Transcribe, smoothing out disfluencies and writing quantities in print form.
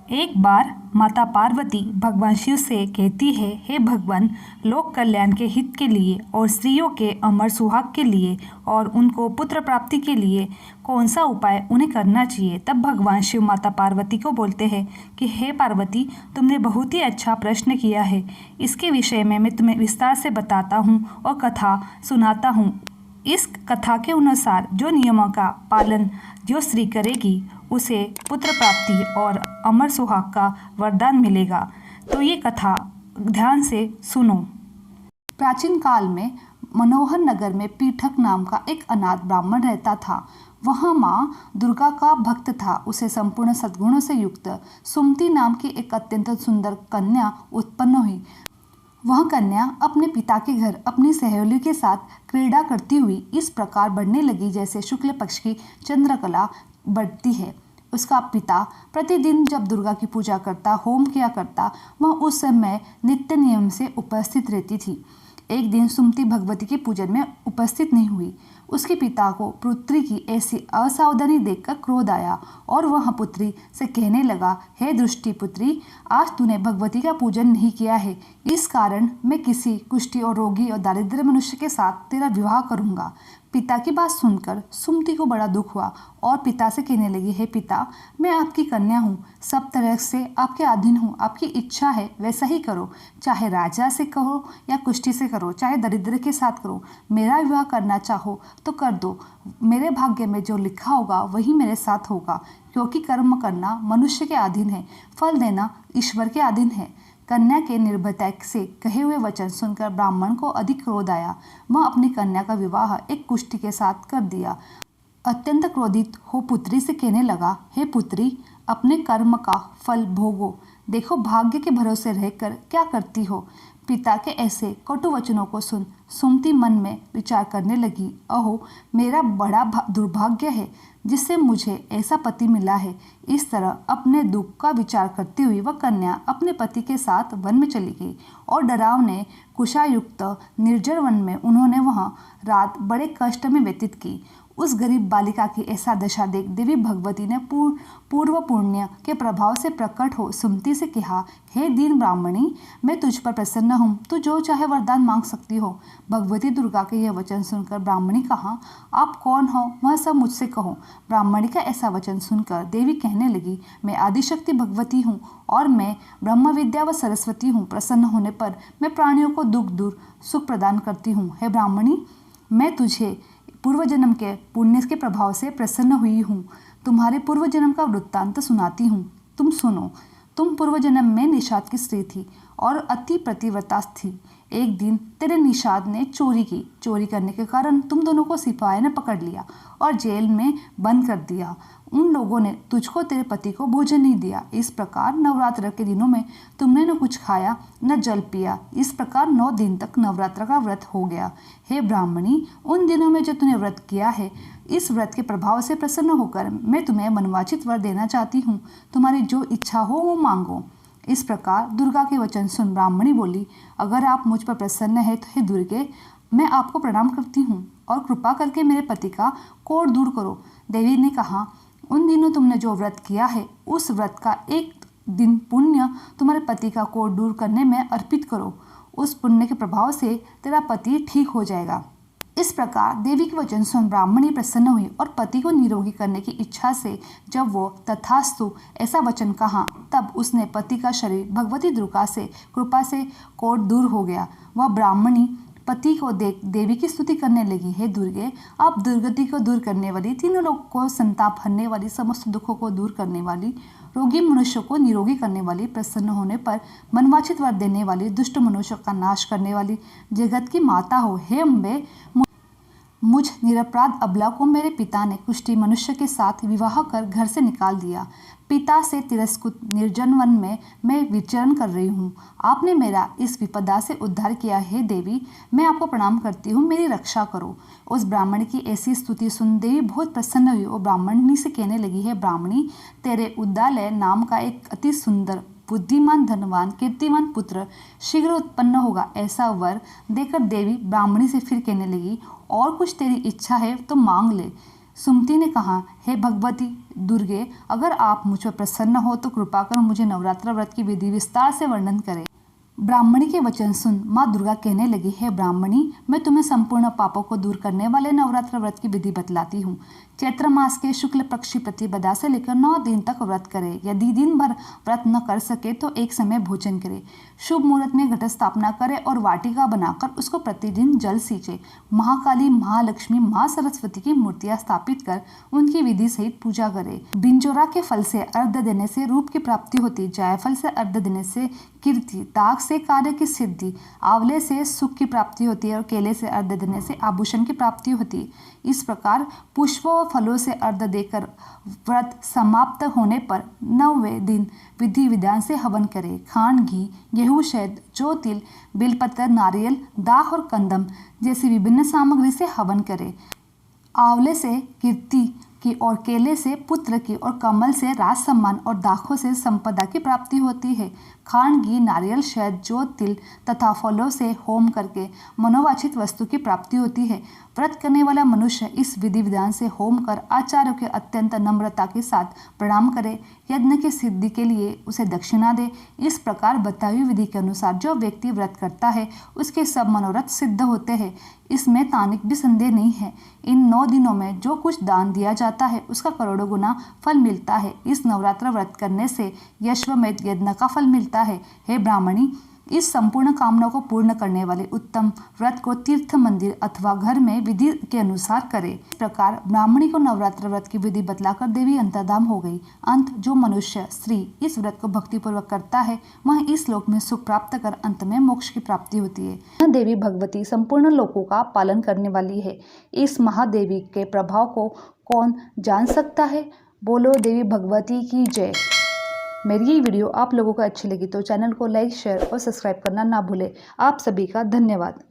एक बार माता पार्वती भगवान शिव से कहती है, हे भगवान, लोक कल्याण के हित के लिए और स्त्रियों के अमर सुहाग के लिए और उनको पुत्र प्राप्ति के लिए कौन सा उपाय उन्हें करना चाहिए। तब भगवान शिव माता पार्वती को बोलते हैं कि हे पार्वती, तुमने बहुत ही अच्छा प्रश्न किया है। इसके विषय में मैं तुम्हें विस्तार से बताता हूँ और कथा सुनाता हूँ। इस कथा के अनुसार जो नियमों का पालन जो स्त्री करेगी उसे पुत्र प्राप्ति और अमर सुहाग का वरदान मिलेगा। तो ये कथा ध्यान से सुनो। प्राचीन काल में मनोहर नगर में पीठक नाम का एक अनाथ ब्राह्मण रहता था। वह माँ दुर्गा का भक्त था। उसे संपूर्ण सद्गुणों से युक्त सुमति नाम की एक अत्यंत सुंदर कन्या उत्पन्न हुई। वह कन्या अपने पिता के घर अपनी सहेली के साथ क्रीड़ा करती हुई इस प्रकार बढ़ने लगी जैसे शुक्ल पक्ष की चंद्रकला बढ़ती है। उसका पिता प्रतिदिन जब दुर्गा की पूजा करता, होम किया करता, वह उस समय नित्य नियम से उपस्थित रहती थी। एक दिन सुमति भगवती के पूजन में उपस्थित नहीं हुई। उसके पिता को पुत्री की ऐसी असावधानी देखकर क्रोध आया और वह पुत्री से कहने लगा, हे दृष्टि पुत्री, आज तूने भगवती का पूजन नहीं किया है। इस कारण मैं किसी कुष्ठी और रोगी और दारिद्र्य मनुष्य के साथ तेरा विवाह करूंगा। पिता की बात सुनकर सुमति को बड़ा दुख हुआ और पिता से कहने लगी, हे पिता, मैं आपकी कन्या हूँ, सब तरह से आपके अधीन हूँ। आपकी इच्छा है वैसा ही करो, चाहे राजा से कहो या कुष्ठी से करो, चाहे दरिद्र के साथ करो। मेरा विवाह करना चाहो तो कर दो। मेरे भाग्य में जो लिखा होगा वही मेरे साथ होगा, क्योंकि कर्म करना मनुष्य के अधीन है, फल देना ईश्वर के अधीन है। कन्या के निर्भयता से कहे हुए वचन सुनकर ब्राह्मण को अधिक क्रोध आया। वह अपनी कन्या का विवाह एक कुष्ठी के साथ कर दिया। अत्यंत क्रोधित हो पुत्री से कहने लगा, हे पुत्री, अपने कर्म का फल भोगो। देखो भाग्य के भरोसे रहकर क्या करती हो। पिता के ऐसे कटु वचनों को सुन सुमति मन में विचार करने लगी, अहो, मेरा बड़ा दुर्भाग्य है जिससे मुझे ऐसा पति मिला है। इस तरह अपने दुख का विचार करती हुई वह कन्या अपने पति के साथ वन में चली गई और डरावने कुशायुक्त निर्जर वन में उन्होंने वहाँ रात बड़े कष्ट में व्यतीत की। उस गरीब बालिका की ऐसा दशा देख देवी भगवती ने पूर्व पुण्य के प्रभाव से प्रकट हो सुमति से कहा, हे दीन ब्राह्मणी, मैं तुझ पर प्रसन्न हूँ, तू जो चाहे वरदान मांग सकती हो। भगवती दुर्गा के यह वचन सुनकर ब्राह्मणी कहा, आप कौन हो वह सब मुझसे कहो। ब्राह्मणी का ऐसा वचन सुनकर देवी कहने लगी, मैं आदिशक्ति भगवती हूँ और मैं ब्रह्म विद्या व सरस्वती हूँ। प्रसन्न होने पर मैं प्राणियों को दुख दूर सुख प्रदान करती हूँ। हे ब्राह्मणी, मैं तुझे पूर्व जन्म के पुण्य के प्रभाव से प्रसन्न हुई हूँ। तुम्हारे पूर्व जन्म का वृत्तांत सुनाती हूँ, तुम सुनो। तुम पूर्व जन्म में निषाद की स्त्री थी और अति प्रतिव्रता थी। एक दिन तेरे निषाद ने चोरी की। चोरी करने के कारण तुम दोनों को सिपाही ने पकड़ लिया और जेल में बंद कर दिया। उन लोगों ने तुझको तेरे पति को भोजन नहीं दिया। इस प्रकार नवरात्र के दिनों में तुमने न कुछ खाया न जल पिया। इस प्रकार 9 दिन तक नवरात्र का व्रत हो गया। हे ब्राह्मणी, उन दिनों में जो तूने व्रत किया है, इस व्रत के प्रभाव से प्रसन्न होकर मैं तुम्हें मनवांछित वर देना चाहती हूँ। तुम्हारी जो इच्छा हो वो मांगो। इस प्रकार दुर्गा के वचन सुन ब्राह्मणी बोली, अगर आप मुझ पर प्रसन्न है तो हे दुर्गे, मैं आपको प्रणाम करती हूँ और कृपा करके मेरे पति का कोढ़ दूर करो। देवी ने कहा, उन दिनों तुमने जो व्रत किया है उस व्रत का एक दिन पुण्य तुम्हारे पति का कोढ़ दूर करने में अर्पित करो। उस पुण्य के प्रभाव से तेरा पति ठीक हो जाएगा। इस प्रकार देवी के वचन सुन ब्राह्मणी प्रसन्न हुई और पति को निरोगी करने की इच्छा से जब वो तथास्तु ऐसा वचन कहा, तब उसने पति का शरीर भगवती दुर्गा से कृपा से कोढ़ दूर हो गया। वह ब्राह्मणी पति को देख देवी की स्तुति करने लगी, हे दुर्गे, आप दुर्गति को दूर करने वाली, तीनों लोगों को संताप हरने वाली, समस्त दुखों को दूर करने वाली, रोगी मनुष्य को निरोगी करने वाली, प्रसन्न होने पर मनवांछित वर देने वाली, दुष्ट मनुष्य का नाश करने वाली, जगत की माता हो। हे अम्बे, मुझ निरपराध अबला को मेरे पिता ने कुष्ठी मनुष्य के साथ विवाह कर घर से निकाल दिया। पिता से तिरस्कृत निर्जन वन में मैं विचरण कर रही हूँ। आपने मेरा इस विपदा से उद्धार किया है। देवी, मैं आपको प्रणाम करती हूँ, मेरी रक्षा करो। उस ब्राह्मण की ऐसी स्तुति सुन देवी बहुत प्रसन्न हुई और ब्राह्मणी से कहने लगी, है ब्राह्मणी, तेरे उद्दालय नाम का एक अति सुंदर, बुद्धिमान, धनवान, कीर्तिमान पुत्र शीघ्र उत्पन्न होगा। ऐसा वर देकर देवी ब्राह्मणी से फिर कहने लगी, और कुछ तेरी इच्छा है तो मांग ले। सुमति ने कहा, हे भगवती दुर्गे, अगर आप मुझ पर प्रसन्न हो तो कृपा कर मुझे नवरात्र व्रत की विधि विस्तार से वर्णन करें। ब्राह्मणी के वचन सुन माँ दुर्गा कहने लगी, हे ब्राह्मणी, मैं तुम्हें संपूर्ण पापों को दूर करने वाले नवरात्र व्रत की विधि बतलाती हूँ। चैत्र मास के शुक्ल पक्ष की प्रतिपदा से लेकर 9 दिन तक व्रत करे। यदि दिन भर व्रत न कर सके तो एक समय भोजन करे। शुभ मुहूर्त में घट स्थापना करे और वाटिका बनाकर उसको प्रतिदिन जल सींचे। महाकाली, महालक्ष्मी, माँ सरस्वती की मूर्तियां स्थापित कर उनकी विधि सहित पूजा करे। बिंजोरा के फल से अर्घ्य देने से रूप की प्राप्ति होती, जायफल से अर्घ्य देने से कीर्ति, दाग से कार्य की सिद्धि, आंवले से सुख की प्राप्ति होती है और केले से अर्घ्य देने से आभूषण की प्राप्ति होती है। इस प्रकार पुष्पों व फलों से अर्घ्य देकर व्रत समाप्त होने पर 9वें दिन विधि विधान से हवन करे। खांड, घी, गेहूं, शहद, जौ, तिल, बेलपत्र, नारियल, दाख और कंदम जैसी विभिन्न सामग्री से हवन करे। आंवले से कीर्ति की और केले से पुत्र की और कमल से राज सम्मान और दाखों से संपदा की प्राप्ति होती है। खांड, घी, नारियल, शहद, जौ, तिल तथा फलों से होम करके मनोवांछित वस्तु की प्राप्ति होती है। व्रत करने वाला मनुष्य इस विधि विधान से होम कर आचार्यों के अत्यंत नम्रता के साथ प्रणाम करे। यज्ञ की सिद्धि के लिए उसे दक्षिणा दे। इस प्रकार बताई विधि के अनुसार जो व्यक्ति व्रत करता है उसके सब मनोरथ सिद्ध होते हैं। इसमें तानिक भी संदेह नहीं है। इन 9 दिनों में जो कुछ दान दिया जाता है उसका करोड़ों गुना फल मिलता है। इस नवरात्र व्रत करने से यज्ञ यज्ञ का फल मिलता है। हे ब्राह्मणी, इस संपूर्ण कामना को पूर्ण करने वाले उत्तम व्रत को तीर्थ, मंदिर अथवा घर में विधि के अनुसार करे। इस प्रकार ब्राह्मणी को नवरात्र व्रत की विधि बतलाकर देवी अंतर्धान हो गई। अंत, जो मनुष्य स्त्री इस व्रत को भक्तिपूर्वक करता है वह इस लोक में सुख प्राप्त कर अंत में मोक्ष की प्राप्ति होती है। देवी भगवती संपूर्ण लोकों का पालन करने वाली है। इस महादेवी के प्रभाव को कौन जान सकता है? बोलो देवी भगवती की जय। मेरी ये वीडियो आप लोगों को अच्छी लगी तो चैनल को लाइक, शेयर और सब्सक्राइब करना ना भूलें। आप सभी का धन्यवाद।